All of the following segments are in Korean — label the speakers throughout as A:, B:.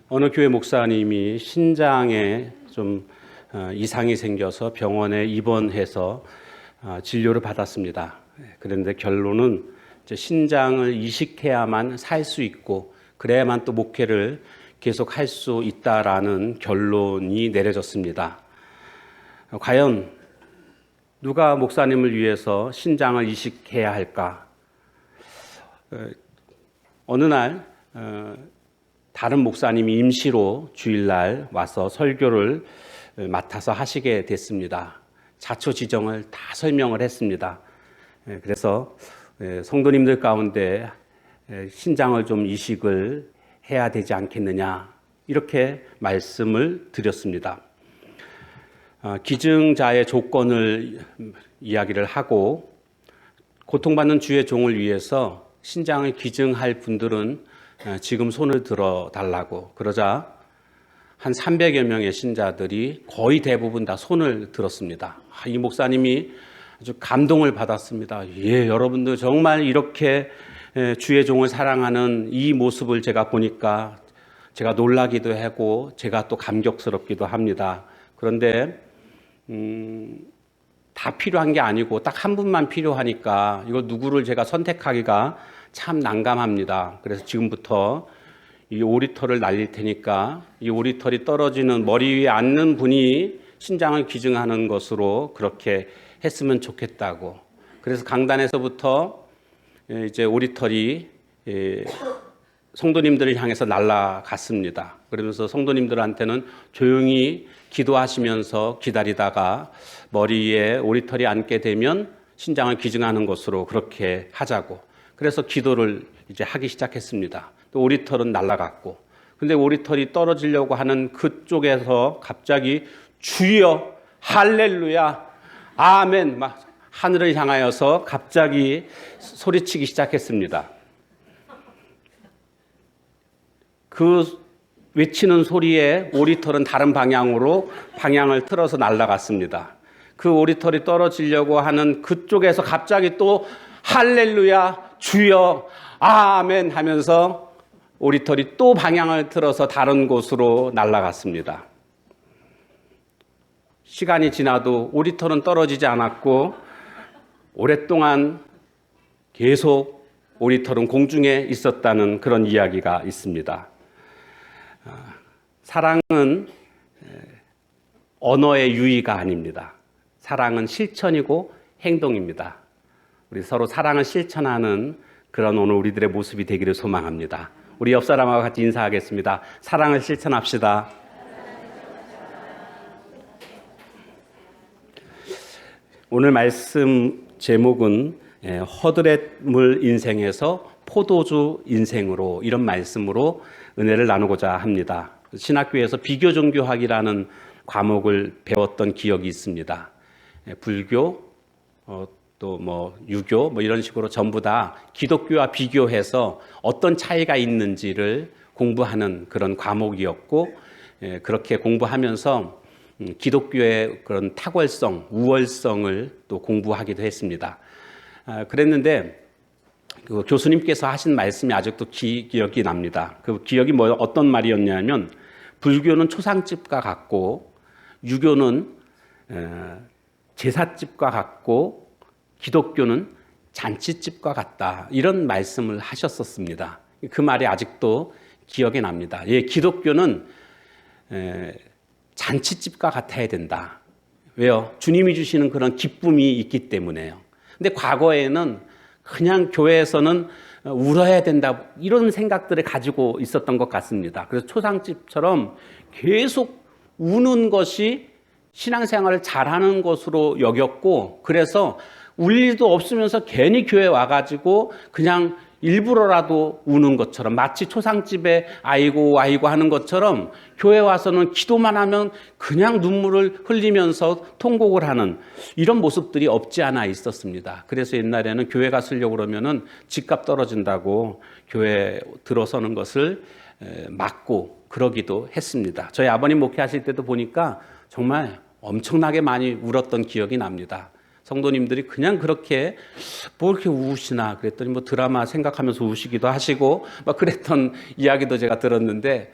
A: 어느 교회 목사님이 신장에 좀 이상이 생겨서 병원에 입원해서 진료를 받았습니다. 그런데 결론은 이제 신장을 이식해야만 살 수 있고 그래야만 또 목회를 계속 할 수 있다라는 결론이 내려졌습니다. 과연 누가 목사님을 위해서 신장을 이식해야 할까? 어느 날 다른 목사님이 임시로 주일날 와서 설교를 맡아서 하시게 됐습니다. 자초지종을 다 설명을 했습니다. 그래서 성도님들 가운데 신장을 좀 이식을 해야 되지 않겠느냐 이렇게 말씀을 드렸습니다. 기증자의 조건을 이야기를 하고 고통받는 주의 종을 위해서 신장을 기증할 분들은 지금 손을 들어 달라고 그러자 한 300여 명의 신자들이 거의 대부분 다 손을 들었습니다. 이 목사님이 아주 감동을 받았습니다. 예, 여러분들 정말 이렇게 주의 종을 사랑하는 이 모습을 제가 보니까 제가 놀라기도 하고 제가 또 감격스럽기도 합니다. 그런데 다 필요한 게 아니고 딱 한 분만 필요하니까 이거 누구를 제가 선택하기가 참 난감합니다. 그래서 지금부터 이 오리털을 날릴 테니까 이 오리털이 떨어지는 머리 위에 앉는 분이 신장을 기증하는 것으로 그렇게 했으면 좋겠다고. 그래서 강단에서부터 이제 오리털이 성도님들을 향해서 날아갔습니다. 그러면서 성도님들한테는 조용히 기도하시면서 기다리다가 머리에 오리털이 앉게 되면 신장을 기증하는 것으로 그렇게 하자고. 그래서 기도를 이제 하기 시작했습니다. 또 오리털은 날아갔고. 근데 오리털이 떨어지려고 하는 그쪽에서 갑자기 주여 할렐루야 아멘 막 하늘을 향하여서 갑자기 소리치기 시작했습니다. 그 외치는 소리에 오리털은 다른 방향으로 방향을 틀어서 날아갔습니다. 그 오리털이 떨어지려고 하는 그쪽에서 갑자기 또 할렐루야 주여 아멘 하면서 오리털이 또 방향을 틀어서 다른 곳으로 날아갔습니다. 시간이 지나도 오리털은 떨어지지 않았고 오랫동안 계속 오리털은 공중에 있었다는 그런 이야기가 있습니다. 사랑은 언어의 유의가 아닙니다. 사랑은 실천이고 행동입니다. 우리 서로 사랑을 실천하는 그런 오늘 우리들의 모습이 되기를 소망합니다. 우리 옆 사람하고 같이 인사하겠습니다. 사랑을 실천합시다. 오늘 말씀 제목은 허드렛물 인생에서 포도주 인생으로 이런 말씀으로 은혜를 나누고자 합니다. 신학교에서 비교종교학이라는 과목을 배웠던 기억이 있습니다. 불교, 또 유교 이런 식으로 전부 다 기독교와 비교해서 어떤 차이가 있는지를 공부하는 그런 과목이었고 그렇게 공부하면서 기독교의 그런 탁월성, 우월성을 또 공부하기도 했습니다. 그랬는데 그 교수님께서 하신 말씀이 아직도 기억이 납니다. 그 기억이 어떤 말이었냐면 불교는 초상집과 같고 유교는 제삿집과 같고 기독교는 잔치집과 같다. 이런 말씀을 하셨었습니다. 그 말이 아직도 기억에 납니다. 예, 기독교는 잔치집과 같아야 된다. 왜요? 주님이 주시는 그런 기쁨이 있기 때문에요. 근데 과거에는 그냥 교회에서는 울어야 된다. 이런 생각들을 가지고 있었던 것 같습니다. 그래서 초상집처럼 계속 우는 것이 신앙생활을 잘하는 것으로 여겼고 그래서 울 일도 없으면서 괜히 교회 와가지고 그냥 일부러라도 우는 것처럼 마치 초상집에 아이고 하는 것처럼 교회 와서는 기도만 하면 그냥 눈물을 흘리면서 통곡을 하는 이런 모습들이 없지 않아 있었습니다. 그래서 옛날에는 교회 갔으려고 그러면은 집값 떨어진다고 교회 들어서는 것을 막고 그러기도 했습니다. 저희 아버님 목회하실 때도 보니까 정말 엄청나게 많이 울었던 기억이 납니다. 성도님들이 그냥 그렇게 뭐 이렇게 우시나 그랬더니 드라마 생각하면서 우시기도 하시고 막 그랬던 이야기도 제가 들었는데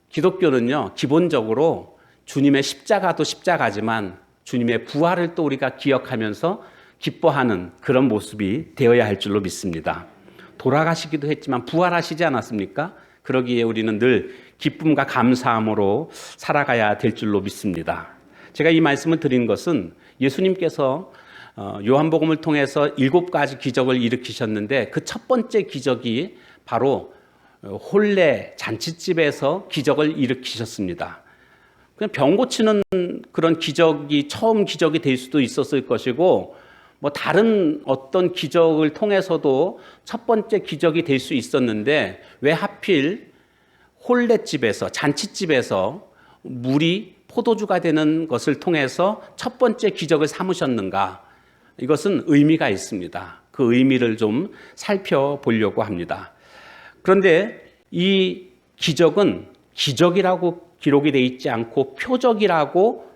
A: 기독교는요, 기본적으로 주님의 십자가도 십자가지만 주님의 부활을 또 우리가 기억하면서 기뻐하는 그런 모습이 되어야 할 줄로 믿습니다. 돌아가시기도 했지만 부활하시지 않았습니까? 그러기에 우리는 늘 기쁨과 감사함으로 살아가야 될 줄로 믿습니다. 제가 이 말씀을 드린 것은 예수님께서 요한복음을 통해서 7가지 기적을 일으키셨는데 그 첫 번째 기적이 바로 혼례 잔치집에서 기적을 일으키셨습니다. 그냥 병 고치는 그런 기적이 처음 기적이 될 수도 있었을 것이고 뭐 다른 어떤 기적을 통해서도 첫 번째 기적이 될 수 있었는데 왜 하필 혼례집에서 잔치집에서 물이 포도주가 되는 것을 통해서 첫 번째 기적을 삼으셨는가? 이것은 의미가 있습니다. 그 의미를 좀 살펴보려고 합니다. 그런데 이 기적은 기적이라고 기록이 되어 있지 않고 표적이라고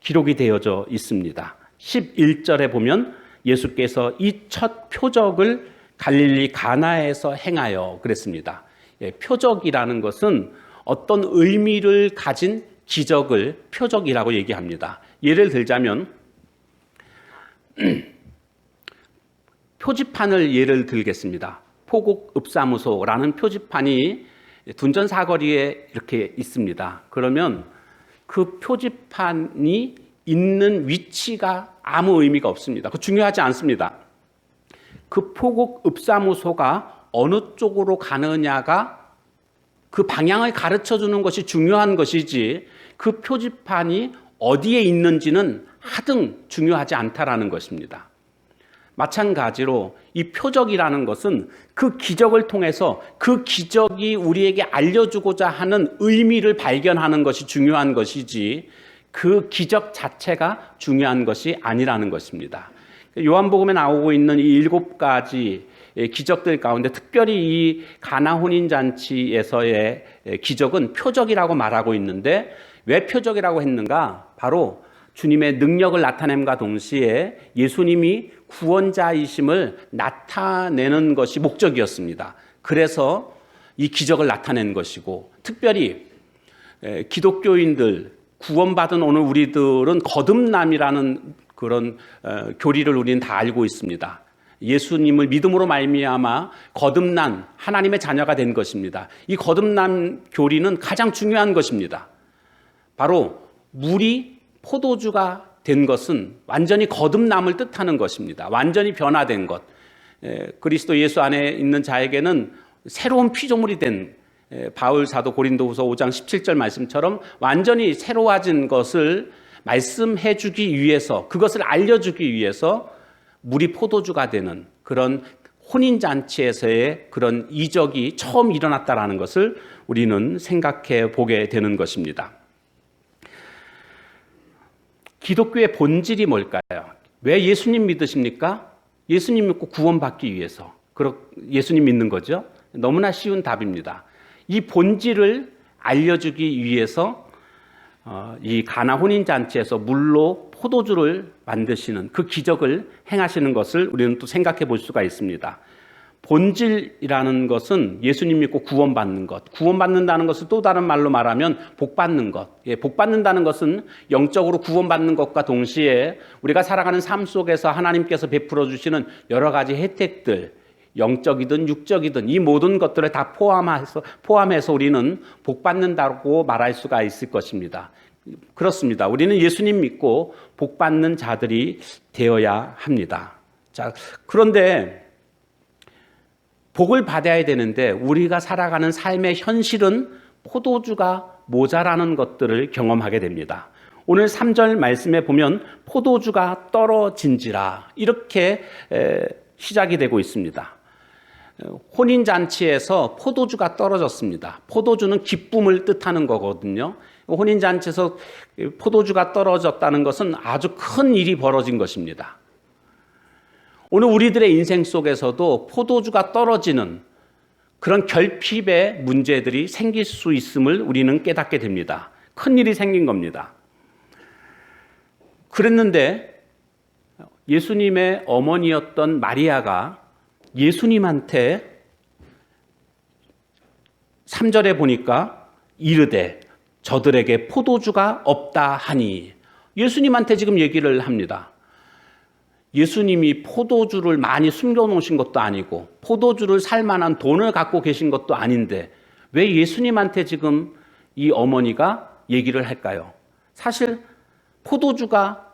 A: 기록이 되어져 있습니다. 11절에 보면 예수께서 이 첫 표적을 갈릴리 가나에서 행하여 그랬습니다. 표적이라는 것은 어떤 의미를 가진 기적을 표적이라고 얘기합니다. 예를 들자면 표지판을 예를 들겠습니다. 포곡읍사무소라는 표지판이 둔전 사거리에 이렇게 있습니다. 그러면 그 표지판이 있는 위치가 아무 의미가 없습니다. 그 중요하지 않습니다. 그 포곡읍사무소가 어느 쪽으로 가느냐가 그 방향을 가르쳐 주는 것이 중요한 것이지 그 표지판이 어디에 있는지는 하등 중요하지 않다라는 것입니다. 마찬가지로 이 표적이라는 것은 그 기적을 통해서 그 기적이 우리에게 알려주고자 하는 의미를 발견하는 것이 중요한 것이지 그 기적 자체가 중요한 것이 아니라는 것입니다. 요한복음에 나오고 있는 이 7가지 기적들 가운데 특별히 이 가나 혼인잔치에서의 기적은 표적이라고 말하고 있는데 왜 표적이라고 했는가? 바로 주님의 능력을 나타냄과 동시에 예수님이 구원자이심을 나타내는 것이 목적이었습니다. 그래서 이 기적을 나타낸 것이고 특별히 기독교인들 구원받은 오늘 우리들은 거듭남이라는 그런 교리를 우리는 다 알고 있습니다. 예수님을 믿음으로 말미암아 거듭난 하나님의 자녀가 된 것입니다. 이 거듭남 교리는 가장 중요한 것입니다. 바로 물이 포도주가 된 것은 완전히 거듭남을 뜻하는 것입니다. 완전히 변화된 것. 그리스도 예수 안에 있는 자에게는 새로운 피조물이 된 바울 사도 고린도후서 5장 17절 말씀처럼 완전히 새로워진 것을 말씀해 주기 위해서 그것을 알려주기 위해서 물이 포도주가 되는 그런 혼인잔치에서의 그런 이적이 처음 일어났다라는 것을 우리는 생각해 보게 되는 것입니다. 기독교의 본질이 뭘까요? 왜 예수님 믿으십니까? 예수님 믿고 구원받기 위해서. 예수님 믿는 거죠. 너무나 쉬운 답입니다. 이 본질을 알려주기 위해서 이 가나 혼인잔치에서 물로 포도주를 만드시는 그 기적을 행하시는 것을 우리는 또 생각해 볼 수가 있습니다. 본질이라는 것은 예수님 믿고 구원받는 것, 구원받는다는 것을 또 다른 말로 말하면 복받는 것. 복받는다는 것은 영적으로 구원받는 것과 동시에 우리가 살아가는 삶 속에서 하나님께서 베풀어 주시는 여러 가지 혜택들, 영적이든 육적이든 이 모든 것들을 다 포함해서 우리는 복받는다고 말할 수가 있을 것입니다. 그렇습니다. 우리는 예수님 믿고 복받는 자들이 되어야 합니다. 자, 그런데 복을 받아야 되는데 우리가 살아가는 삶의 현실은 포도주가 모자라는 것들을 경험하게 됩니다. 오늘 3절 말씀에 보면 포도주가 떨어진지라 이렇게 시작이 되고 있습니다. 혼인잔치에서 포도주가 떨어졌습니다. 포도주는 기쁨을 뜻하는 거거든요. 혼인잔치에서 포도주가 떨어졌다는 것은 아주 큰 일이 벌어진 것입니다. 오늘 우리들의 인생 속에서도 포도주가 떨어지는 그런 결핍의 문제들이 생길 수 있음을 우리는 깨닫게 됩니다. 큰 일이 생긴 겁니다. 그랬는데 예수님의 어머니였던 마리아가 예수님한테 3절에 보니까 이르되 저들에게 포도주가 없다 하니, 예수님한테 지금 얘기를 합니다. 예수님이 포도주를 많이 숨겨놓으신 것도 아니고 포도주를 살 만한 돈을 갖고 계신 것도 아닌데 왜 예수님한테 지금 이 어머니가 얘기를 할까요? 사실 포도주가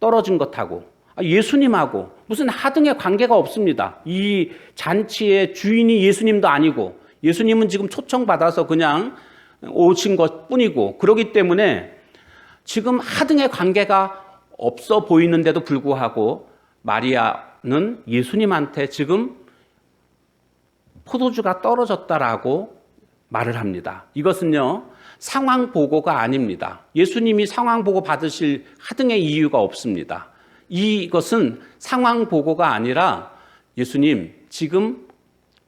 A: 떨어진 것하고 예수님하고 무슨 하등의 관계가 없습니다. 이 잔치의 주인이 예수님도 아니고 예수님은 지금 초청받아서 그냥 오신 것 뿐이고, 그렇기 때문에 지금 하등의 관계가 없어 보이는데도 불구하고 마리아는 예수님한테 지금 포도주가 떨어졌다라고 말을 합니다. 이것은요, 상황 보고가 아닙니다. 예수님이 상황 보고 받으실 하등의 이유가 없습니다. 이것은 상황 보고가 아니라 예수님, 지금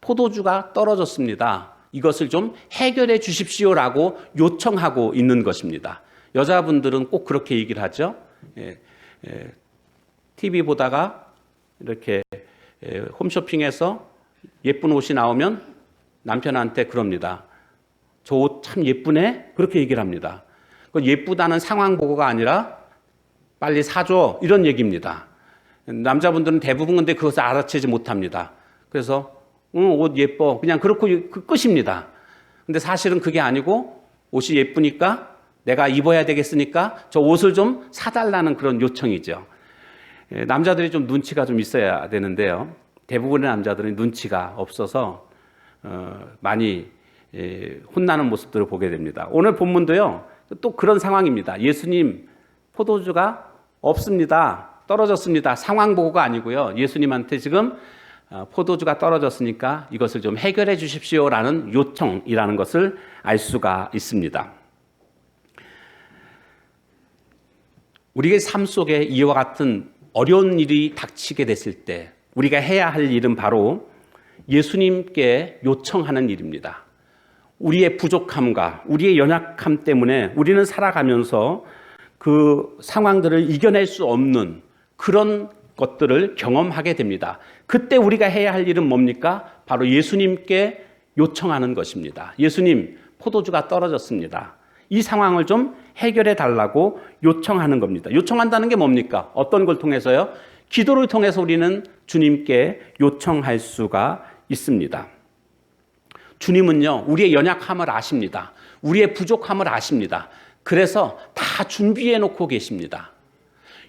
A: 포도주가 떨어졌습니다. 이것을 좀 해결해 주십시오라고 요청하고 있는 것입니다. 여자분들은 꼭 그렇게 얘기를 하죠. TV 보다가 이렇게 홈쇼핑에서 예쁜 옷이 나오면 남편한테 그럽니다. 저 옷 참 예쁘네? 그렇게 얘기를 합니다. 예쁘다는 상황 보고가 아니라 빨리 사줘, 이런 얘기입니다. 남자분들은 대부분 근데 그것을 알아채지 못합니다. 그래서 옷 예뻐, 그냥 그렇고 끝입니다. 근데 사실은 그게 아니고 옷이 예쁘니까 내가 입어야 되겠으니까 저 옷을 좀 사달라는 그런 요청이죠. 남자들이 좀 눈치가 좀 있어야 되는데요. 대부분의 남자들은 눈치가 없어서 많이 혼나는 모습들을 보게 됩니다. 오늘 본문도요, 또 그런 상황입니다. 예수님, 포도주가 없습니다. 떨어졌습니다. 상황 보고가 아니고요. 예수님한테 지금 포도주가 떨어졌으니까 이것을 좀 해결해 주십시오라는 요청이라는 것을 알 수가 있습니다. 우리의 삶 속에 이와 같은 어려운 일이 닥치게 됐을 때 우리가 해야 할 일은 바로 예수님께 요청하는 일입니다. 우리의 부족함과 우리의 연약함 때문에 우리는 살아가면서 그 상황들을 이겨낼 수 없는 그런 것들을 경험하게 됩니다. 그때 우리가 해야 할 일은 뭡니까? 바로 예수님께 요청하는 것입니다. 예수님, 포도주가 떨어졌습니다. 이 상황을 좀 해결해 달라고 요청하는 겁니다. 요청한다는 게 뭡니까? 어떤 걸 통해서요? 기도를 통해서 우리는 주님께 요청할 수가 있습니다. 주님은요, 우리의 연약함을 아십니다. 우리의 부족함을 아십니다. 그래서 다 준비해 놓고 계십니다.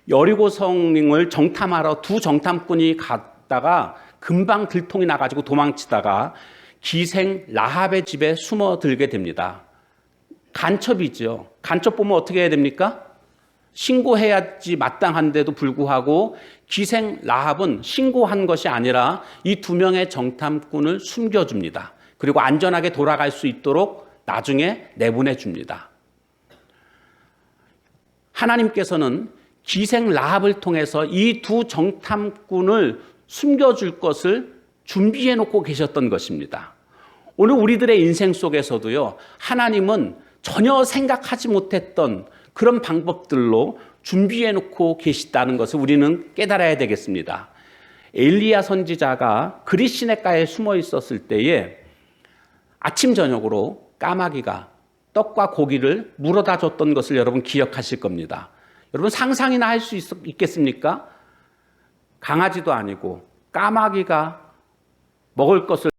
A: 여리고성을 정탐하러 두 정탐꾼이 갔다가 금방 들통이 나가지고 도망치다가 기생 라합의 집에 숨어들게 됩니다. 간첩이죠. 간첩 보면 어떻게 해야 됩니까? 신고해야지 마땅한데도 불구하고 기생 라합은 신고한 것이 아니라 이 두 명의 정탐꾼을 숨겨줍니다. 그리고 안전하게 돌아갈 수 있도록 나중에 내보내줍니다. 하나님께서는 기생 라합을 통해서 이 두 정탐꾼을 숨겨줄 것을 준비해 놓고 계셨던 것입니다. 오늘 우리들의 인생 속에서도요, 하나님은 전혀 생각하지 못했던 그런 방법들로 준비해 놓고 계시다는 것을 우리는 깨달아야 되겠습니다. 엘리야 선지자가 그릿시냇가에 숨어 있었을 때에 아침 저녁으로 까마귀가 떡과 고기를 물어다 줬던 것을 여러분 기억하실 겁니다. 여러분 상상이나 할 수 있겠습니까? 강아지도 아니고 까마귀가 먹을 것을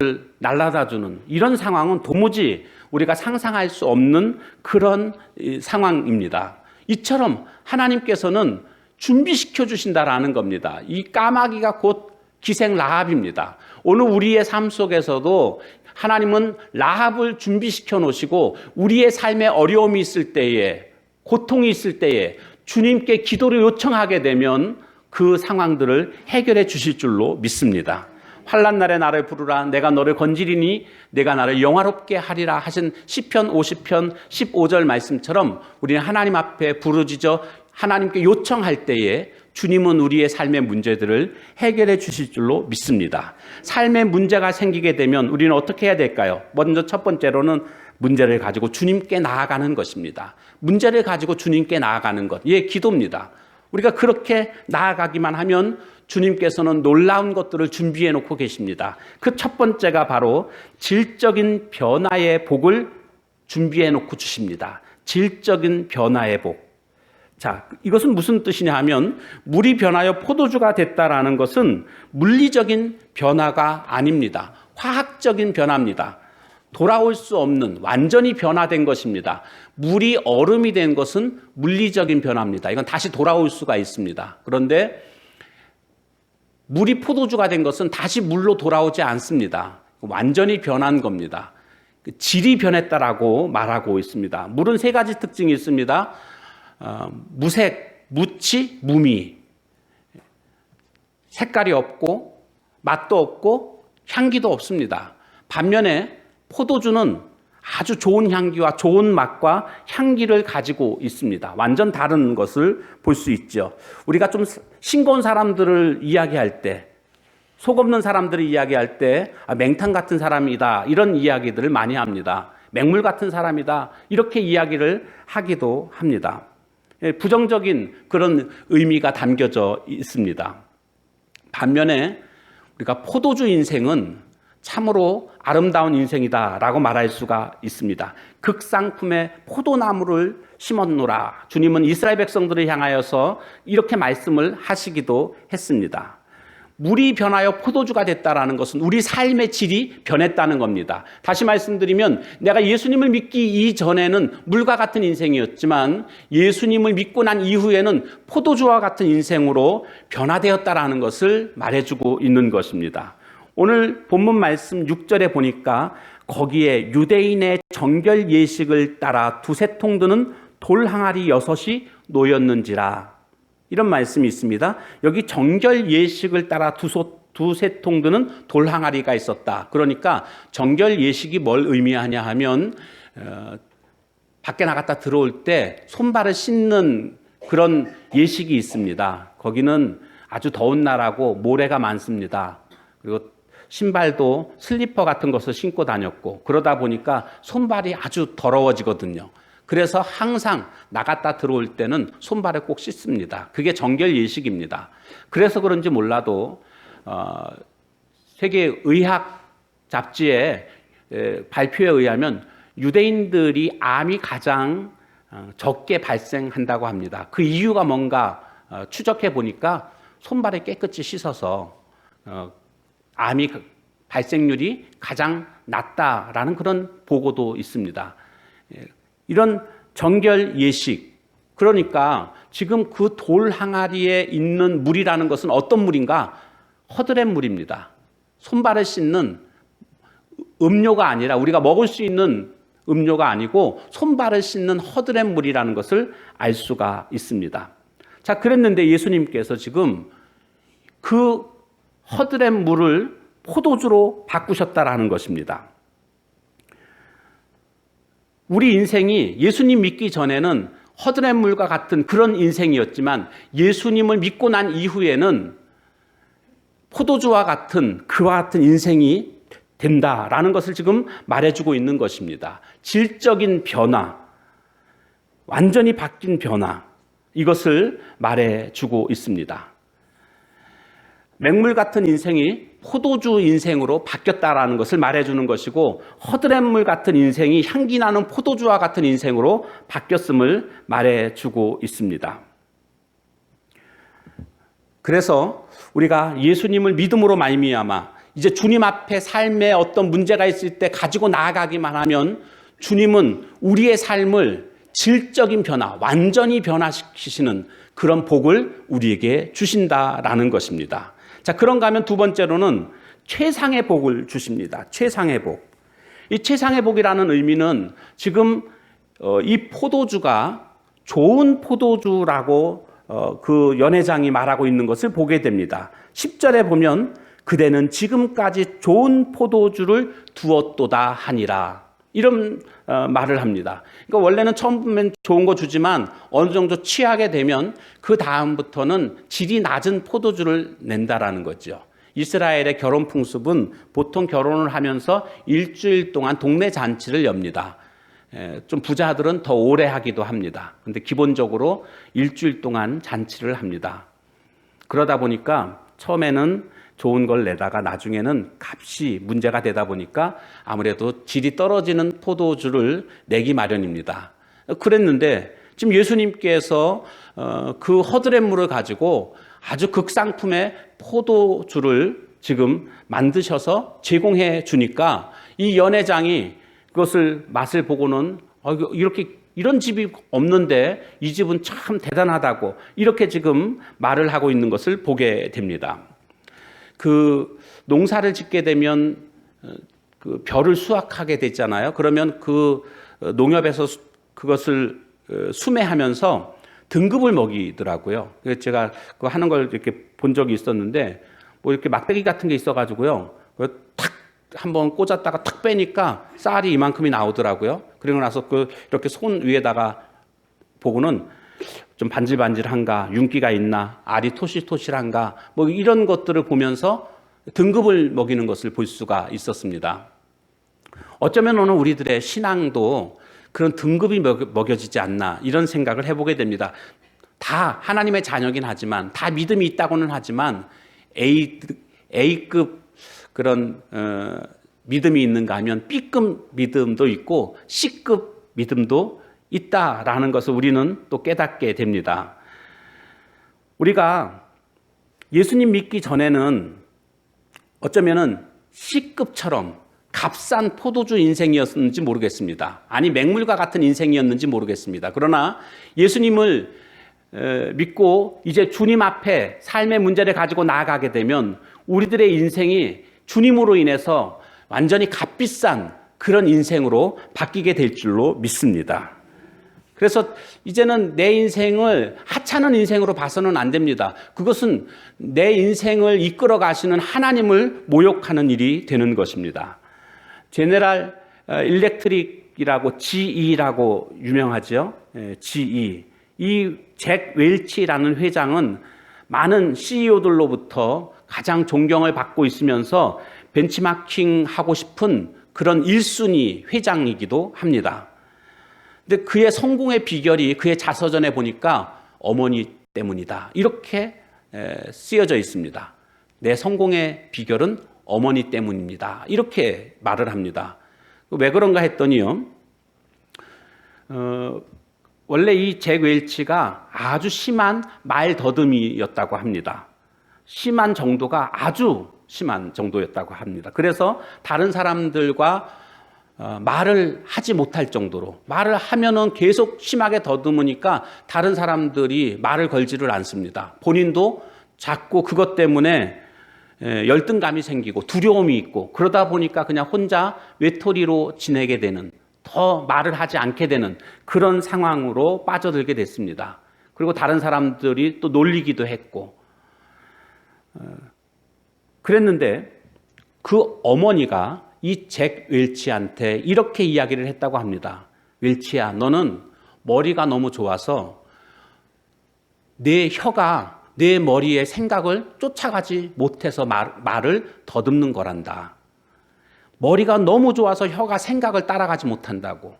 A: 날라다 주는 이런 상황은 도무지 우리가 상상할 수 없는 그런 상황입니다. 이처럼 하나님께서는 준비시켜 주신다라는 겁니다. 이 까마귀가 곧 기생 라합입니다. 오늘 우리의 삶 속에서도 하나님은 라합을 준비시켜 놓으시고 우리의 삶에 어려움이 있을 때에, 고통이 있을 때에 주님께 기도를 요청하게 되면 그 상황들을 해결해 주실 줄로 믿습니다. 환난 날에 나를 부르라, 내가 너를 건지리니 내가 나를 영화롭게 하리라 하신 시편 50편 15절 말씀처럼 우리는 하나님 앞에 부르짖어 하나님께 요청할 때에 주님은 우리의 삶의 문제들을 해결해 주실 줄로 믿습니다. 삶의 문제가 생기게 되면 우리는 어떻게 해야 될까요? 먼저 첫 번째로는 문제를 가지고 주님께 나아가는 것입니다. 문제를 가지고 주님께 나아가는 것, 예, 기도입니다. 우리가 그렇게 나아가기만 하면 주님께서는 놀라운 것들을 준비해 놓고 계십니다. 그 첫 번째가 바로 질적인 변화의 복을 준비해 놓고 주십니다. 질적인 변화의 복. 자, 이것은 무슨 뜻이냐 하면 물이 변하여 포도주가 됐다라는 것은 물리적인 변화가 아닙니다. 화학적인 변화입니다. 돌아올 수 없는 완전히 변화된 것입니다. 물이 얼음이 된 것은 물리적인 변화입니다. 이건 다시 돌아올 수가 있습니다. 그런데 물이 포도주가 된 것은 다시 물로 돌아오지 않습니다. 완전히 변한 겁니다. 질이 변했다라고 말하고 있습니다. 물은 세 가지 특징이 있습니다. 무색, 무치, 무미. 색깔이 없고 맛도 없고 향기도 없습니다. 반면에 포도주는 아주 좋은 향기와 좋은 맛과 향기를 가지고 있습니다. 완전 다른 것을 볼 수 있죠. 우리가 좀 싱거운 사람들을 이야기할 때, 속 없는 사람들을 이야기할 때 맹탕 같은 사람이다 이런 이야기들을 많이 합니다. 맹물 같은 사람이다 이렇게 이야기를 하기도 합니다. 부정적인 그런 의미가 담겨져 있습니다. 반면에 우리가 포도주 인생은 참으로 아름다운 인생이다라고 말할 수가 있습니다. 극상품의 포도나무를 심었노라. 주님은 이스라엘 백성들을 향하여서 이렇게 말씀을 하시기도 했습니다. 물이 변하여 포도주가 됐다라는 것은 우리 삶의 질이 변했다는 겁니다. 다시 말씀드리면 내가 예수님을 믿기 이전에는 물과 같은 인생이었지만 예수님을 믿고 난 이후에는 포도주와 같은 인생으로 변화되었다라는 것을 말해주고 있는 것입니다. 오늘 본문 말씀 6절에 보니까 거기에 유대인의 정결 예식을 따라 두세 통 드는 돌 항아리 6이 놓였는지라 이런 말씀이 있습니다. 여기 정결 예식을 따라 두세 통 드는 돌 항아리가 있었다. 그러니까 정결 예식이 뭘 의미하냐 하면 밖에 나갔다 들어올 때 손발을 씻는 그런 예식이 있습니다. 거기는 아주 더운 날하고 모래가 많습니다. 그리고 신발도 슬리퍼 같은 것을 신고 다녔고 그러다 보니까 손발이 아주 더러워지거든요. 그래서 항상 나갔다 들어올 때는 손발을 꼭 씻습니다. 그게 정결 예식입니다. 그래서 그런지 몰라도 세계 의학 잡지의 발표에 의하면 유대인들이 암이 가장 적게 발생한다고 합니다. 그 이유가 뭔가 추적해 보니까 손발을 깨끗이 씻어서 암이 발생률이 가장 낮다라는 그런 보고도 있습니다. 이런 정결 예식, 그러니까 지금 그 돌 항아리에 있는 물이라는 것은 어떤 물인가? 허드렛 물입니다. 손발을 씻는 음료가 아니라 우리가 먹을 수 있는 음료가 아니고 손발을 씻는 허드렛 물이라는 것을 알 수가 있습니다. 자, 그랬는데 예수님께서 지금 그 허드렛 물을 포도주로 바꾸셨다라는 것입니다. 우리 인생이 예수님 믿기 전에는 허드렛 물과 같은 그런 인생이었지만 예수님을 믿고 난 이후에는 포도주와 같은 그와 같은 인생이 된다라는 것을 지금 말해주고 있는 것입니다. 질적인 변화, 완전히 바뀐 변화, 이것을 말해주고 있습니다. 맹물 같은 인생이 포도주 인생으로 바뀌었다라는 것을 말해주는 것이고 허드렛물 같은 인생이 향기 나는 포도주와 같은 인생으로 바뀌었음을 말해주고 있습니다. 그래서 우리가 예수님을 믿음으로 말미암아 이제 주님 앞에 삶에 어떤 문제가 있을 때 가지고 나아가기만 하면 주님은 우리의 삶을 질적인 변화, 완전히 변화시키시는 그런 복을 우리에게 주신다라는 것입니다. 자, 그런가 하면 두 번째로는 최상의 복을 주십니다. 최상의 복. 이 최상의 복이라는 의미는 지금 이 포도주가 좋은 포도주라고 그 연회장이 말하고 있는 것을 보게 됩니다. 10절에 보면 그대는 지금까지 좋은 포도주를 두었도다 하니라. 이런 말을 합니다. 그러니까 원래는 처음 보면 좋은 거 주지만 어느 정도 취하게 되면 그 다음부터는 질이 낮은 포도주를 낸다라는 거죠. 이스라엘의 결혼 풍습은 보통 결혼을 하면서 일주일 동안 동네 잔치를 엽니다. 좀 부자들은 더 오래 하기도 합니다. 근데 기본적으로 일주일 동안 잔치를 합니다. 그러다 보니까 처음에는 좋은 걸 내다가 나중에는 값이 문제가 되다 보니까 아무래도 질이 떨어지는 포도주를 내기 마련입니다. 그랬는데 지금 예수님께서 그 허드렛물을 가지고 아주 극상품의 포도주를 지금 만드셔서 제공해 주니까 이 연회장이 그것을 맛을 보고는 이런 집이 없는데 이 집은 참 대단하다고 이렇게 지금 말을 하고 있는 것을 보게 됩니다. 그 농사를 짓게 되면 그 벼를 수확하게 되잖아요. 그러면 그 농협에서 그것을 수매하면서 등급을 먹이더라고요. 그래서 제가 그거 하는 걸 이렇게 본 적이 있었는데 뭐 이렇게 막대기 같은 게 있어가지고요. 탁 한번 꽂았다가 탁 빼니까 쌀이 이만큼이 나오더라고요. 그리고 나서 이렇게 손 위에다가 보고는 좀 반질반질한가, 윤기가 있나, 알이 토실토실한가, 뭐 이런 것들을 보면서 등급을 먹이는 것을 볼 수가 있었습니다. 어쩌면 오늘 우리들의 신앙도 그런 등급이 먹여지지 않나 이런 생각을 해보게 됩니다. 다 하나님의 자녀긴 하지만 다 믿음이 있다고는 하지만 A급 그런 믿음이 있는가 하면 B급 믿음도 있고 C급 믿음도 있다라는 것을 우리는 또 깨닫게 됩니다. 우리가 예수님 믿기 전에는 어쩌면은 C급처럼 값싼 포도주 인생이었는지 모르겠습니다. 아니 맹물과 같은 인생이었는지 모르겠습니다. 그러나 예수님을 믿고 이제 주님 앞에 삶의 문제를 가지고 나아가게 되면 우리들의 인생이 주님으로 인해서 완전히 값비싼 그런 인생으로 바뀌게 될 줄로 믿습니다. 그래서 이제는 내 인생을 하찮은 인생으로 봐서는 안 됩니다. 그것은 내 인생을 이끌어 가시는 하나님을 모욕하는 일이 되는 것입니다. 제네럴 일렉트릭이라고 GE라고 유명하죠. GE. 이 잭 웰치라는 회장은 많은 CEO들로부터 가장 존경을 받고 있으면서 벤치마킹 하고 싶은 그런 1순위 회장이기도 합니다. 근데 그의 성공의 비결이 그의 자서전에 보니까 어머니 때문이다. 이렇게 쓰여져 있습니다. 내 성공의 비결은 어머니 때문입니다. 이렇게 말을 합니다. 왜 그런가 했더니요. 원래 이 잭 웰치가 아주 심한 말더듬이였다고 합니다. 심한 정도가 아주 심한 정도였다고 합니다. 그래서 다른 사람들과 말을 하지 못할 정도로 말을 하면은 계속 심하게 더듬으니까 다른 사람들이 말을 걸지를 않습니다. 본인도 자꾸 그것 때문에 열등감이 생기고 두려움이 있고 그러다 보니까 그냥 혼자 외톨이로 지내게 되는 더 말을 하지 않게 되는 그런 상황으로 빠져들게 됐습니다. 그리고 다른 사람들이 또 놀리기도 했고 그랬는데 그 어머니가 이 잭 웰치한테 이렇게 이야기를 했다고 합니다. 웰치야, 너는 머리가 너무 좋아서 내 혀가 내 머리의 생각을 쫓아가지 못해서 말을 더듬는 거란다. 머리가 너무 좋아서 혀가 생각을 따라가지 못한다고.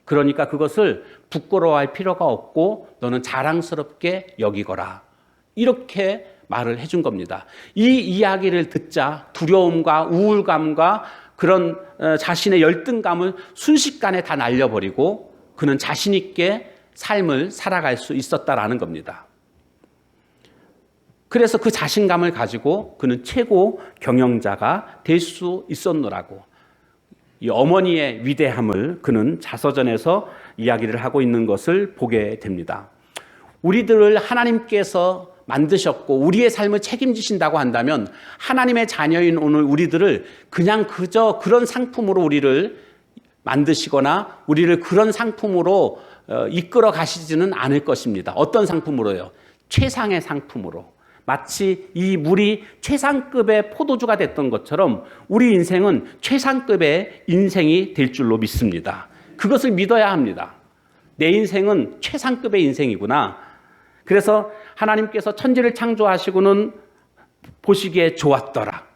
A: 그러니까 그것을 부끄러워할 필요가 없고 너는 자랑스럽게 여기거라. 이렇게 말을 해준 겁니다. 이 이야기를 듣자 두려움과 우울감과 그런 자신의 열등감을 순식간에 다 날려버리고 그는 자신 있게 삶을 살아갈 수 있었다라는 겁니다. 그래서 그 자신감을 가지고 그는 최고 경영자가 될 수 있었노라고. 이 어머니의 위대함을 그는 자서전에서 이야기를 하고 있는 것을 보게 됩니다. 우리들을 하나님께서 만드셨고 우리의 삶을 책임지신다고 한다면 하나님의 자녀인 오늘 우리들을 그냥 그저 그런 상품으로 우리를 만드시거나 우리를 그런 상품으로 이끌어 가시지는 않을 것입니다. 어떤 상품으로요? 최상의 상품으로. 마치 이 물이 최상급의 포도주가 됐던 것처럼 우리 인생은 최상급의 인생이 될 줄로 믿습니다. 그것을 믿어야 합니다. 내 인생은 최상급의 인생이구나. 그래서 하나님께서 천지를 창조하시고는 보시기에 좋았더라.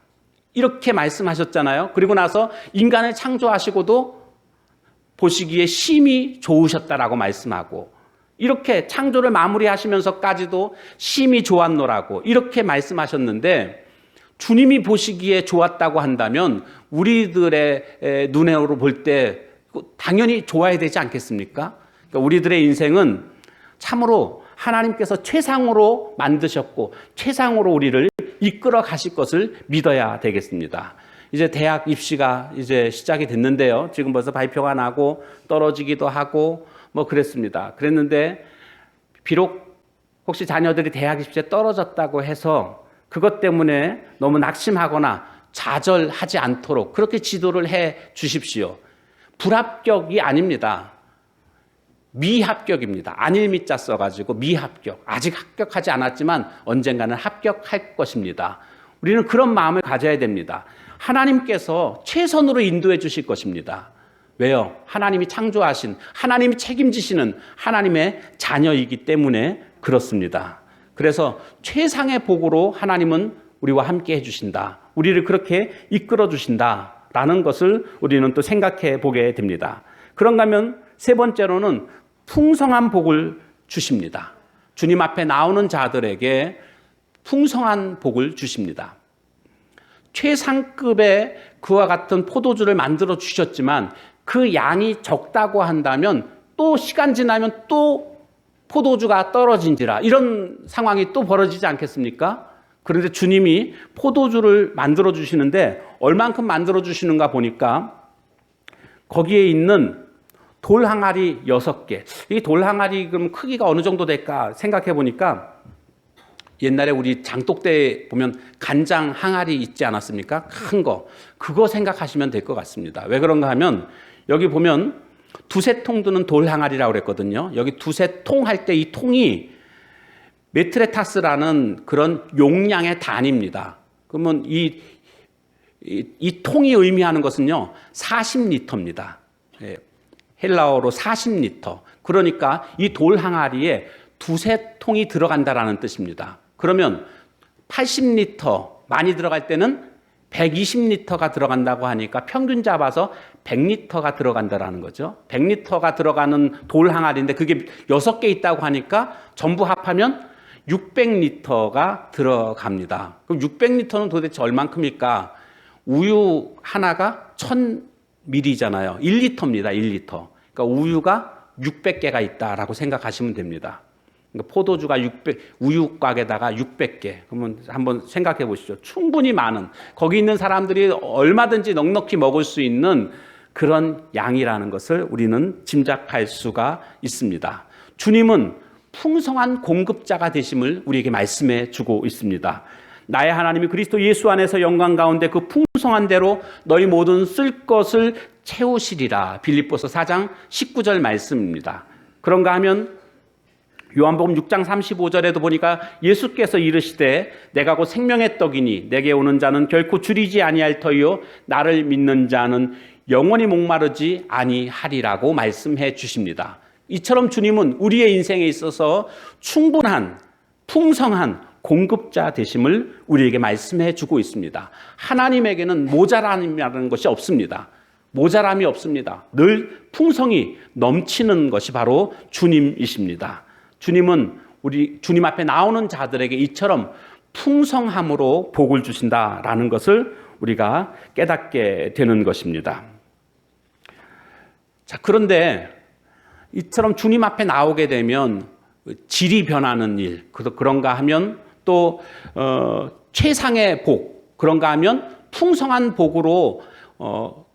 A: 이렇게 말씀하셨잖아요. 그리고 나서 인간을 창조하시고도 보시기에 심히 좋으셨다라고 말씀하고, 이렇게 창조를 마무리하시면서까지도 심히 좋았노라고 이렇게 말씀하셨는데, 주님이 보시기에 좋았다고 한다면 우리들의 눈으로 볼 때 당연히 좋아야 되지 않겠습니까? 그러니까 우리들의 인생은 참으로 하나님께서 최상으로 만드셨고 최상으로 우리를 이끌어 가실 것을 믿어야 되겠습니다. 이제 대학 입시가 이제 시작이 됐는데요. 지금 벌써 발표가 나고 떨어지기도 하고 뭐 그랬습니다. 그랬는데 비록 혹시 자녀들이 대학 입시에 떨어졌다고 해서 그것 때문에 너무 낙심하거나 좌절하지 않도록 그렇게 지도를 해 주십시오. 불합격이 아닙니다. 미합격입니다. 안일미자 써가지고 미합격. 아직 합격하지 않았지만 언젠가는 합격할 것입니다. 우리는 그런 마음을 가져야 됩니다. 하나님께서 최선으로 인도해 주실 것입니다. 왜요? 하나님이 창조하신, 하나님이 책임지시는 하나님의 자녀이기 때문에 그렇습니다. 그래서 최상의 복으로 하나님은 우리와 함께 해주신다. 우리를 그렇게 이끌어 주신다라는 것을 우리는 또 생각해 보게 됩니다. 그런가 하면 세 번째로는 풍성한 복을 주십니다. 주님 앞에 나오는 자들에게 풍성한 복을 주십니다. 최상급의 그와 같은 포도주를 만들어 주셨지만 그 양이 적다고 한다면 또 시간 지나면 또 포도주가 떨어진지라 이런 상황이 또 벌어지지 않겠습니까? 그런데 주님이 포도주를 만들어 주시는데 얼만큼 만들어 주시는가 보니까 거기에 있는 돌 항아리 6개. 이 돌 항아리 그럼 크기가 어느 정도 될까 생각해 보니까 옛날에 우리 장독대에 보면 간장 항아리 있지 않았습니까? 큰 거. 그거 생각하시면 될 것 같습니다. 왜 그런가 하면 여기 보면 두세 통 드는 돌 항아리라고 그랬거든요. 여기 두세 통 할 때 이 통이 메트레타스라는 그런 용량의 단위입니다. 그러면 이 통이 의미하는 것은요, 40리터입니다. 예, 헬라어로 40리터. 그러니까 이 돌 항아리에 두세 통이 들어간다라는 뜻입니다. 그러면 80리터 많이 들어갈 때는 120리터가 들어간다고 하니까 평균 잡아서 100리터가 들어간다라는 거죠. 100리터가 들어가는 돌 항아리인데 그게 6개 있다고 하니까 전부 합하면 600리터가 들어갑니다. 그럼 600리터는 도대체 얼만큼일까? 우유 하나가 1000ml잖아요. 1리터입니다. 1리터. 그러니까 우유가 600개가 있다라고 생각하시면 됩니다. 그러니까 포도주가 우유곽에다가 600개. 그러면 한번 생각해 보시죠. 충분히 많은, 거기 있는 사람들이 얼마든지 넉넉히 먹을 수 있는 그런 양이라는 것을 우리는 짐작할 수가 있습니다. 주님은 풍성한 공급자가 되심을 우리에게 말씀해 주고 있습니다. 나의 하나님이 그리스도 예수 안에서 영광 가운데 그 풍성한 대로 너희 모든 쓸 것을 채우시리라. 빌립보서 4장 19절 말씀입니다. 그런가 하면 요한복음 6장 35절에도 보니까 예수께서 이르시되 내가 곧 생명의 떡이니 내게 오는 자는 결코 줄이지 아니할 터이요 나를 믿는 자는 영원히 목마르지 아니하리라고 말씀해 주십니다. 이처럼 주님은 우리의 인생에 있어서 충분한 풍성한 공급자 되심을 우리에게 말씀해 주고 있습니다. 하나님에게는 모자람이라는 것이 없습니다. 모자람이 없습니다. 늘 풍성이 넘치는 것이 바로 주님이십니다. 주님은 우리 주님 앞에 나오는 자들에게 이처럼 풍성함으로 복을 주신다라는 것을 우리가 깨닫게 되는 것입니다. 자, 그런데 이처럼 주님 앞에 나오게 되면 질이 변하는 일, 그런가 하면 또 최상의 복, 그런가 하면 풍성한 복으로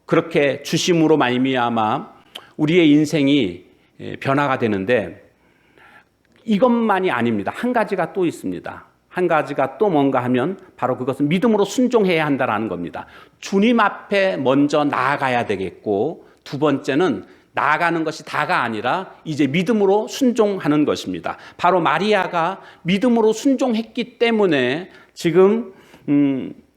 A: 그렇게 주심으로 말미암아 우리의 인생이 변화가 되는데 이것만이 아닙니다. 한 가지가 또 있습니다. 한 가지가 또 뭔가 하면 바로 그것은 믿음으로 순종해야 한다는 겁니다. 주님 앞에 먼저 나아가야 되겠고 두 번째는 나아가는 것이 다가 아니라 이제 믿음으로 순종하는 것입니다. 바로 마리아가 믿음으로 순종했기 때문에 지금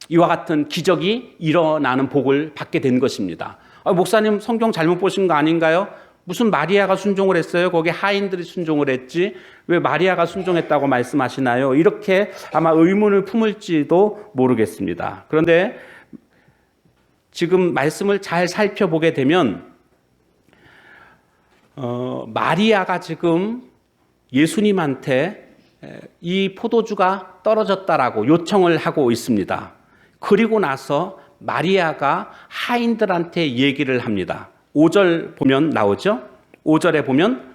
A: 이와 같은 기적이 일어나는 복을 받게 된 것입니다. 목사님 성경 잘못 보신 거 아닌가요? 무슨 마리아가 순종을 했어요? 거기 하인들이 순종을 했지 왜 마리아가 순종했다고 말씀하시나요? 이렇게 아마 의문을 품을지도 모르겠습니다. 그런데 지금 말씀을 잘 살펴보게 되면 마리아가 지금 예수님한테 이 포도주가 떨어졌다라고 요청을 하고 있습니다. 그리고 나서 마리아가 하인들한테 얘기를 합니다. 5절 보면 나오죠? 5절에 보면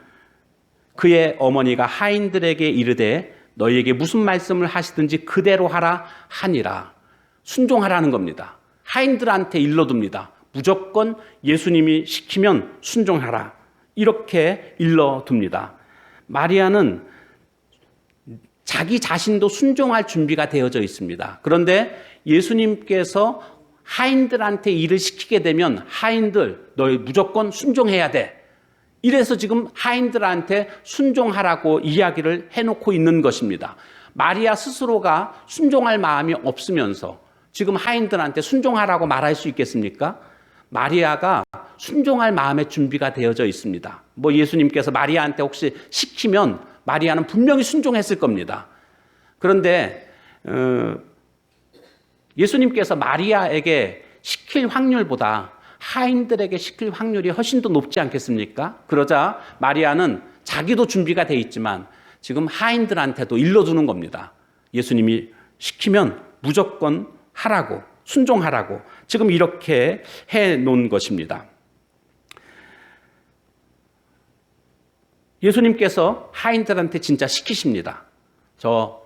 A: 그의 어머니가 하인들에게 이르되 너희에게 무슨 말씀을 하시든지 그대로 하라 하니라. 순종하라는 겁니다. 하인들한테 일러둡니다. 무조건 예수님이 시키면 순종하라. 이렇게 일러둡니다. 마리아는 자기 자신도 순종할 준비가 되어져 있습니다. 그런데 예수님께서 하인들한테 일을 시키게 되면 하인들 너희 무조건 순종해야 돼. 이래서 지금 하인들한테 순종하라고 이야기를 해놓고 있는 것입니다. 마리아 스스로가 순종할 마음이 없으면서 지금 하인들한테 순종하라고 말할 수 있겠습니까? 마리아가 순종할 마음의 준비가 되어져 있습니다. 뭐 예수님께서 마리아한테 혹시 시키면 마리아는 분명히 순종했을 겁니다. 그런데 예수님께서 마리아에게 시킬 확률보다 하인들에게 시킬 확률이 훨씬 더 높지 않겠습니까? 그러자 마리아는 자기도 준비가 돼 있지만 지금 하인들한테도 일러두는 겁니다. 예수님이 시키면 무조건 하라고, 순종하라고 지금 이렇게 해놓은 것입니다. 예수님께서 하인들한테 진짜 시키십니다. 저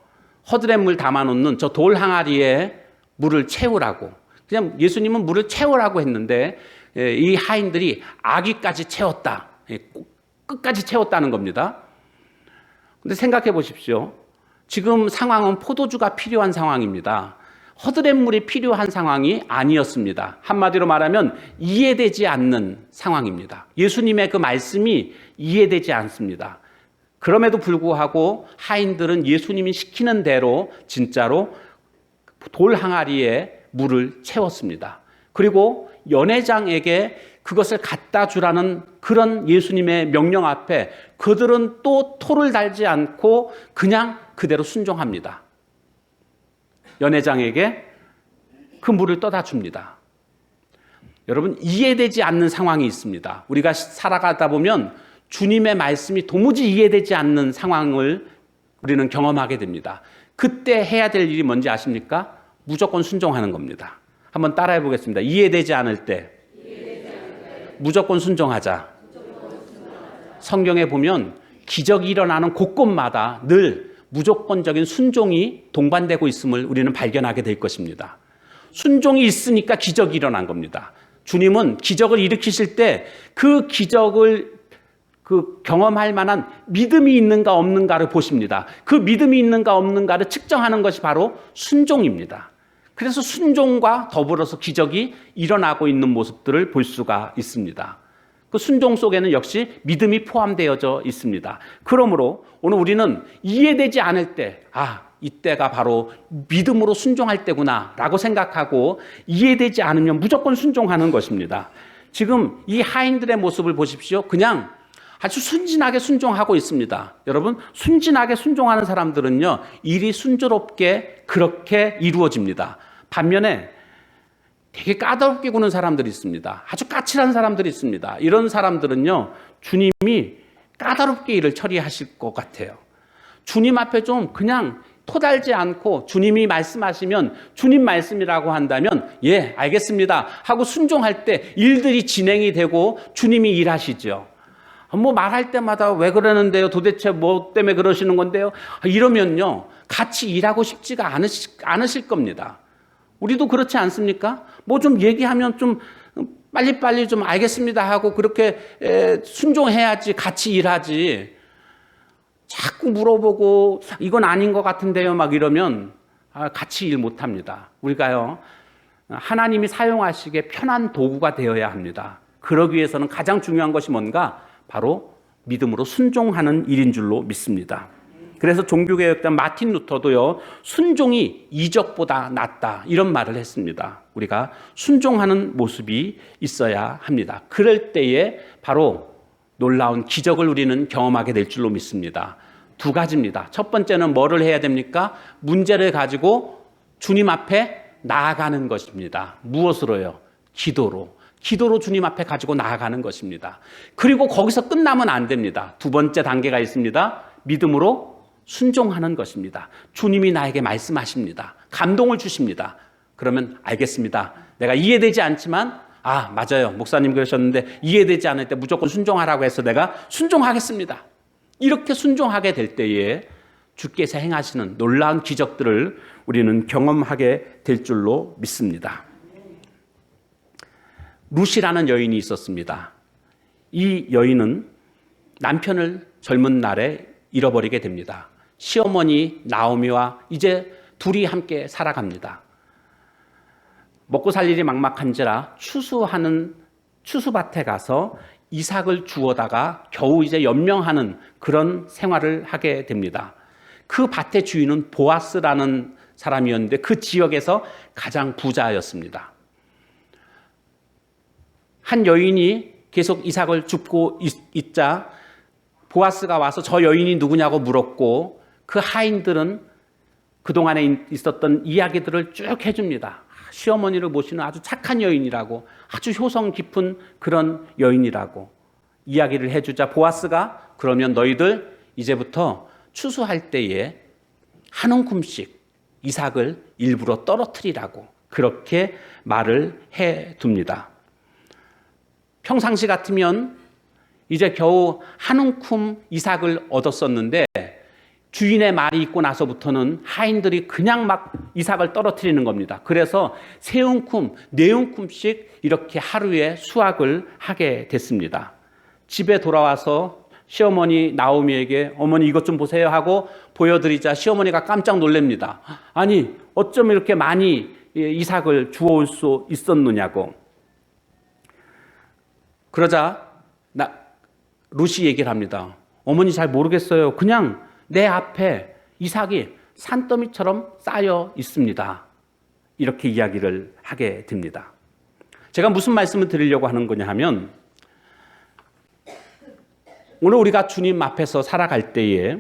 A: 허들에 물 담아놓는 저 돌 항아리에 물을 채우라고. 그냥 예수님은 물을 채우라고 했는데 이 하인들이 아기까지 채웠다. 끝까지 채웠다는 겁니다. 근데 생각해 보십시오. 지금 상황은 포도주가 필요한 상황입니다. 허들의 물이 필요한 상황이 아니었습니다. 한마디로 말하면 이해되지 않는 상황입니다. 예수님의 그 말씀이 이해되지 않습니다. 그럼에도 불구하고 하인들은 예수님이 시키는 대로 진짜로 돌 항아리에 물을 채웠습니다. 그리고 연회장에게 그것을 갖다 주라는 그런 예수님의 명령 앞에 그들은 또 토를 달지 않고 그냥 그대로 순종합니다. 연회장에게 그 물을 떠다 줍니다. 여러분, 이해되지 않는 상황이 있습니다. 우리가 살아가다 보면 주님의 말씀이 도무지 이해되지 않는 상황을 우리는 경험하게 됩니다. 그때 해야 될 일이 뭔지 아십니까? 무조건 순종하는 겁니다. 한번 따라해 보겠습니다. 이해되지 않을 때 무조건 순종하자. 성경에 보면 기적이 일어나는 곳곳마다 늘 무조건적인 순종이 동반되고 있음을 우리는 발견하게 될 것입니다. 순종이 있으니까 기적이 일어난 겁니다. 주님은 기적을 일으키실 때 그 기적을 경험할 만한 믿음이 있는가 없는가를 보십니다. 그 믿음이 있는가 없는가를 측정하는 것이 바로 순종입니다. 그래서 순종과 더불어서 기적이 일어나고 있는 모습들을 볼 수가 있습니다. 그 순종 속에는 역시 믿음이 포함되어져 있습니다. 그러므로 오늘 우리는 이해되지 않을 때, 이때가 바로 믿음으로 순종할 때구나 라고 생각하고 이해되지 않으면 무조건 순종하는 것입니다. 지금 이 하인들의 모습을 보십시오. 그냥 아주 순진하게 순종하고 있습니다. 여러분, 순진하게 순종하는 사람들은요, 일이 순조롭게 그렇게 이루어집니다. 반면에 되게 까다롭게 구는 사람들이 있습니다. 아주 까칠한 사람들이 있습니다. 이런 사람들은요, 주님이 까다롭게 일을 처리하실 것 같아요. 주님 앞에 좀 그냥 토달지 않고 주님이 말씀하시면 주님 말씀이라고 한다면 예, 알겠습니다 하고 순종할 때 일들이 진행이 되고 주님이 일하시죠. 뭐 말할 때마다 왜 그러는데요? 도대체 뭐 때문에 그러시는 건데요? 이러면요, 같이 일하고 싶지가 않으실 겁니다. 우리도 그렇지 않습니까? 뭐 좀 얘기하면 좀 빨리빨리 좀 알겠습니다 하고 그렇게 순종해야지 같이 일하지. 자꾸 물어보고 이건 아닌 것 같은데요 막 이러면 같이 일 못합니다. 우리가요, 하나님이 사용하시기에 편한 도구가 되어야 합니다. 그러기 위해서는 가장 중요한 것이 뭔가? 바로 믿음으로 순종하는 일인 줄로 믿습니다. 그래서 종교개혁자 마틴 루터도요, 순종이 이적보다 낫다 이런 말을 했습니다. 우리가 순종하는 모습이 있어야 합니다. 그럴 때에 바로 놀라운 기적을 우리는 경험하게 될 줄로 믿습니다. 두 가지입니다. 첫 번째는 뭐를 해야 됩니까? 문제를 가지고 주님 앞에 나아가는 것입니다. 무엇으로요? 기도로. 기도로 주님 앞에 가지고 나아가는 것입니다. 그리고 거기서 끝나면 안 됩니다. 두 번째 단계가 있습니다. 믿음으로 순종하는 것입니다. 주님이 나에게 말씀하십니다. 감동을 주십니다. 그러면 알겠습니다. 내가 이해되지 않지만 맞아요. 목사님 그러셨는데 이해되지 않을 때 무조건 순종하라고 해서 내가 순종하겠습니다. 이렇게 순종하게 될 때에 주께서 행하시는 놀라운 기적들을 우리는 경험하게 될 줄로 믿습니다. 룻이라는 여인이 있었습니다. 이 여인은 남편을 젊은 날에 잃어버리게 됩니다. 시어머니 나오미와 이제 둘이 함께 살아갑니다. 먹고 살 일이 막막한지라 추수밭에 가서 이삭을 주워다가 겨우 이제 연명하는 그런 생활을 하게 됩니다. 그 밭의 주인은 보아스라는 사람이었는데 그 지역에서 가장 부자였습니다. 한 여인이 계속 이삭을 줍고 있자 보아스가 와서 저 여인이 누구냐고 물었고 그 하인들은 그동안에 있었던 이야기들을 쭉 해줍니다. 시어머니를 모시는 아주 착한 여인이라고, 아주 효성 깊은 그런 여인이라고 이야기를 해주자 보아스가 그러면 너희들 이제부터 추수할 때에 한 움큼씩 이삭을 일부러 떨어뜨리라고 그렇게 말을 해둡니다. 평상시 같으면 이제 겨우 한 움큼 이삭을 얻었었는데 주인의 말이 있고 나서부터는 하인들이 그냥 막 이삭을 떨어뜨리는 겁니다. 그래서 세 움큼, 네 움큼씩 이렇게 하루에 수확을 하게 됐습니다. 집에 돌아와서 시어머니 나오미에게 어머니 이것 좀 보세요 하고 보여드리자 시어머니가 깜짝 놀랍니다. 아니 어쩜 이렇게 많이 이삭을 주워올 수 있었느냐고. 그러자 룻이 얘기를 합니다. 어머니 잘 모르겠어요. 그냥 내 앞에 이삭이 산더미처럼 쌓여 있습니다. 이렇게 이야기를 하게 됩니다. 제가 무슨 말씀을 드리려고 하는 거냐 하면 오늘 우리가 주님 앞에서 살아갈 때에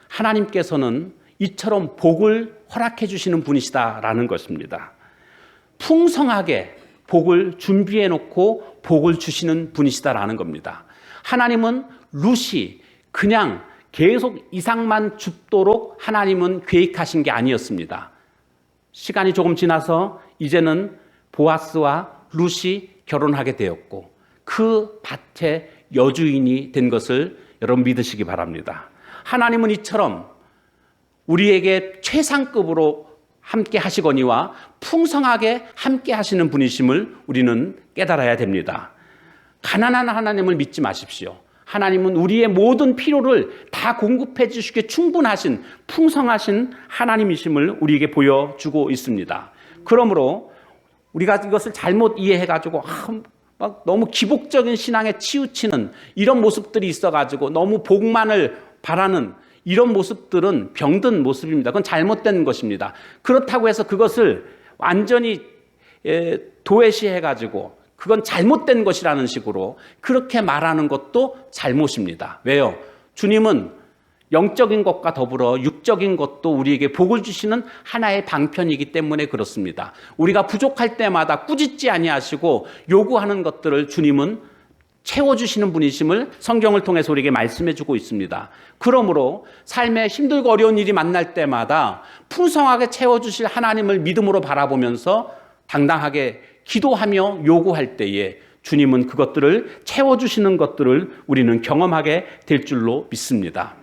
A: 하나님께서는 이처럼 복을 허락해 주시는 분이시다라는 것입니다. 풍성하게 복을 준비해 놓고 복을 주시는 분이시다라는 겁니다. 하나님은 룻이 그냥 계속 이삭만 줍도록 하나님은 계획하신 게 아니었습니다. 시간이 조금 지나서 이제는 보아스와 룻이 결혼하게 되었고 그 밭의 여주인이 된 것을 여러분 믿으시기 바랍니다. 하나님은 이처럼 우리에게 최상급으로 함께 하시거니와 풍성하게 함께 하시는 분이심을 우리는 깨달아야 됩니다. 가난한 하나님을 믿지 마십시오. 하나님은 우리의 모든 필요를 다 공급해 주시기에 충분하신 풍성하신 하나님이심을 우리에게 보여주고 있습니다. 그러므로 우리가 이것을 잘못 이해해가지고 막 너무 기복적인 신앙에 치우치는 이런 모습들이 있어가지고 너무 복만을 바라는 이런 모습들은 병든 모습입니다. 그건 잘못된 것입니다. 그렇다고 해서 그것을 완전히 도외시해가지고 그건 잘못된 것이라는 식으로 그렇게 말하는 것도 잘못입니다. 왜요? 주님은 영적인 것과 더불어 육적인 것도 우리에게 복을 주시는 하나의 방편이기 때문에 그렇습니다. 우리가 부족할 때마다 꾸짖지 아니하시고 요구하는 것들을 주님은 채워주시는 분이심을 성경을 통해서 우리에게 말씀해주고 있습니다. 그러므로 삶에 힘들고 어려운 일이 만날 때마다 풍성하게 채워주실 하나님을 믿음으로 바라보면서 당당하게 기도하며 요구할 때에 주님은 그것들을 채워주시는 것들을 우리는 경험하게 될 줄로 믿습니다.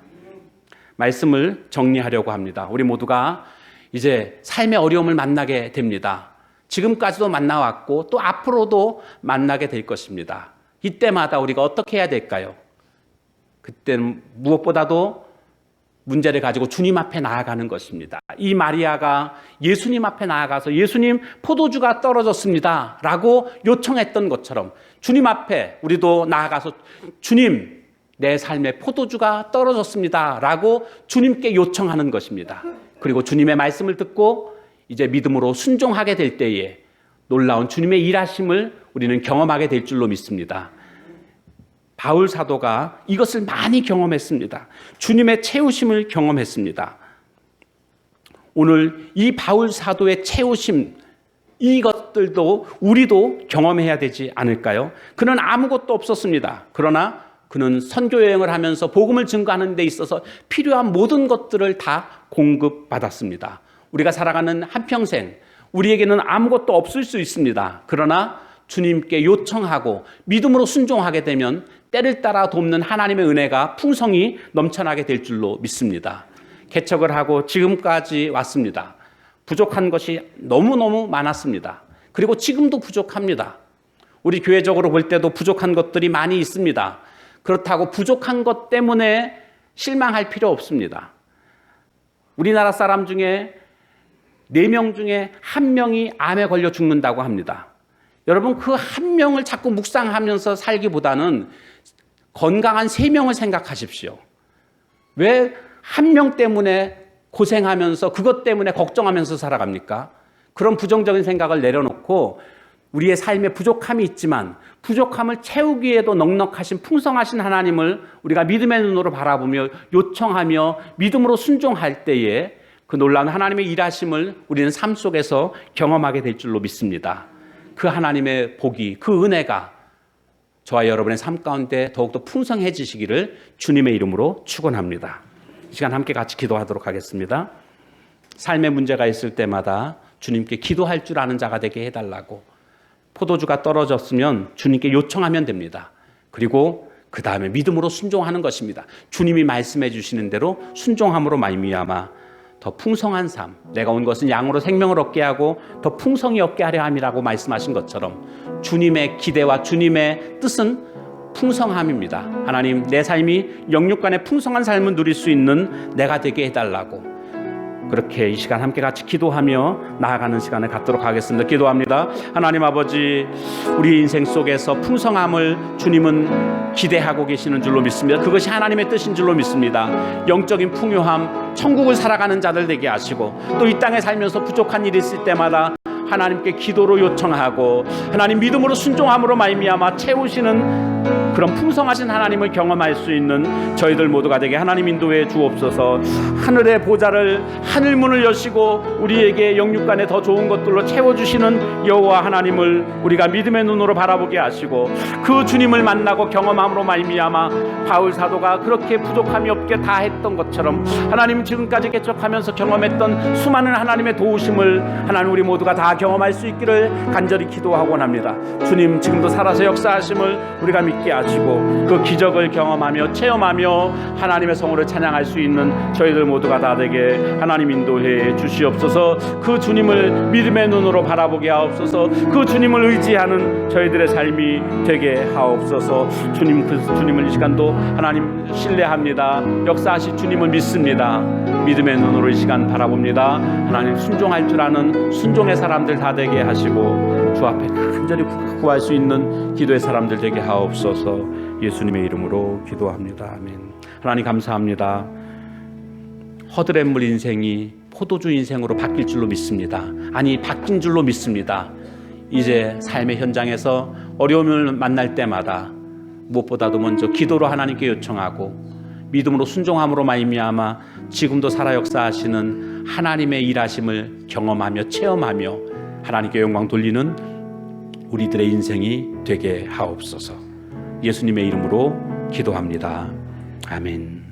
A: 말씀을 정리하려고 합니다. 우리 모두가 이제 삶의 어려움을 만나게 됩니다. 지금까지도 만나왔고 또 앞으로도 만나게 될 것입니다. 이때마다 우리가 어떻게 해야 될까요? 그때는 무엇보다도 문제를 가지고 주님 앞에 나아가는 것입니다. 이 마리아가 예수님 앞에 나아가서 예수님 포도주가 떨어졌습니다 라고 요청했던 것처럼 주님 앞에 우리도 나아가서 주님 내 삶에 포도주가 떨어졌습니다 라고 주님께 요청하는 것입니다. 그리고 주님의 말씀을 듣고 이제 믿음으로 순종하게 될 때에 놀라운 주님의 일하심을 우리는 경험하게 될 줄로 믿습니다. 바울 사도가 이것을 많이 경험했습니다. 주님의 채우심을 경험했습니다. 오늘 이 바울 사도의 채우심, 이것 것들도 우리도 경험해야 되지 않을까요? 그는 아무것도 없었습니다. 그러나 그는 선교 여행을 하면서 복음을 증거하는 데 있어서 필요한 모든 것들을 다 공급받았습니다. 우리가 살아가는 한평생 우리에게는 아무것도 없을 수 있습니다. 그러나 주님께 요청하고 믿음으로 순종하게 되면 때를 따라 돕는 하나님의 은혜가 풍성히 넘쳐나게 될 줄로 믿습니다. 개척을 하고 지금까지 왔습니다. 부족한 것이 너무너무 많았습니다. 그리고 지금도 부족합니다. 우리 교회적으로 볼 때도 부족한 것들이 많이 있습니다. 그렇다고 부족한 것 때문에 실망할 필요 없습니다. 우리나라 사람 중에 4명 중에 1명이 암에 걸려 죽는다고 합니다. 여러분, 그 1명을 자꾸 묵상하면서 살기보다는 건강한 3명을 생각하십시오. 왜 1명 때문에 고생하면서 그것 때문에 걱정하면서 살아갑니까? 그런 부정적인 생각을 내려놓고 우리의 삶에 부족함이 있지만 부족함을 채우기 위해도 넉넉하신 풍성하신 하나님을 우리가 믿음의 눈으로 바라보며 요청하며 믿음으로 순종할 때에 그 놀라운 하나님의 일하심을 우리는 삶 속에서 경험하게 될 줄로 믿습니다. 그 하나님의 복이, 그 은혜가 저와 여러분의 삶 가운데 더욱더 풍성해지시기를 주님의 이름으로 축원합니다. 이 시간 함께 같이 기도하도록 하겠습니다. 삶의 문제가 있을 때마다 주님께 기도할 줄 아는 자가 되게 해달라고, 포도주가 떨어졌으면 주님께 요청하면 됩니다. 그리고 그 다음에 믿음으로 순종하는 것입니다. 주님이 말씀해 주시는 대로 순종함으로 말미암아 더 풍성한 삶, 내가 온 것은 양으로 생명을 얻게 하고 더 풍성히 얻게 하려 함이라고 말씀하신 것처럼 주님의 기대와 주님의 뜻은 풍성함입니다. 하나님, 내 삶이 영육간의 풍성한 삶을 누릴 수 있는 내가 되게 해달라고, 그렇게 이 시간 함께 같이 기도하며 나아가는 시간을 갖도록 하겠습니다. 기도합니다. 하나님 아버지, 우리 인생 속에서 풍성함을 주님은 기대하고 계시는 줄로 믿습니다. 그것이 하나님의 뜻인 줄로 믿습니다. 영적인 풍요함, 천국을 살아가는 자들 되게 하시고, 또 이 땅에 살면서 부족한 일이 있을 때마다 하나님께 기도로 요청하고 하나님 믿음으로 순종함으로 말미암아 채우시는 그런 풍성하신 하나님을 경험할 수 있는 저희들 모두가 되게 하나님 인도해 주옵소서. 하늘의 보좌를, 하늘문을 여시고 우리에게 영육간에 더 좋은 것들로 채워주시는 여호와 하나님을 우리가 믿음의 눈으로 바라보게 하시고, 그 주님을 만나고 경험함으로 말미암아 바울 사도가 그렇게 부족함이 없게 다 했던 것처럼 하나님 지금까지 개척하면서 경험했던 수많은 하나님의 도우심을 하나님 우리 모두가 다 경험할 수 있기를 간절히 기도하곤 합니다. 주님, 지금도 살아서 역사하심을 우리가 믿게 하시고 그 기적을 경험하며 체험하며 하나님의 성호를 찬양할 수 있는 저희들 모두가 다 되게 하나님 인도해 주시옵소서. 그 주님을 믿음의 눈으로 바라보게 하옵소서. 그 주님을 의지하는 저희들의 삶이 되게 하옵소서. 주님, 그 주님을 이 시간도 하나님 신뢰합니다. 역사하실 주님을 믿습니다. 믿음의 눈으로 이 시간 바라봅니다. 하나님, 순종할 줄 아는 순종의 사람들 다 되게 하시고 주 앞에 간절히 구할 수 있는 기도의 사람들 되게 하옵소서. 예수님의 이름으로 기도합니다. 아멘. 하나님 감사합니다. 허드렛물 인생이 포도주 인생으로 바뀔 줄로 믿습니다. 아니, 바뀐 줄로 믿습니다. 이제 삶의 현장에서 어려움을 만날 때마다 무엇보다도 먼저 기도로 하나님께 요청하고 믿음으로 순종함으로 말미암아 지금도 살아 역사하시는 하나님의 일하심을 경험하며 체험하며 하나님께 영광 돌리는 우리들의 인생이 되게 하옵소서. 예수님의 이름으로 기도합니다. 아멘.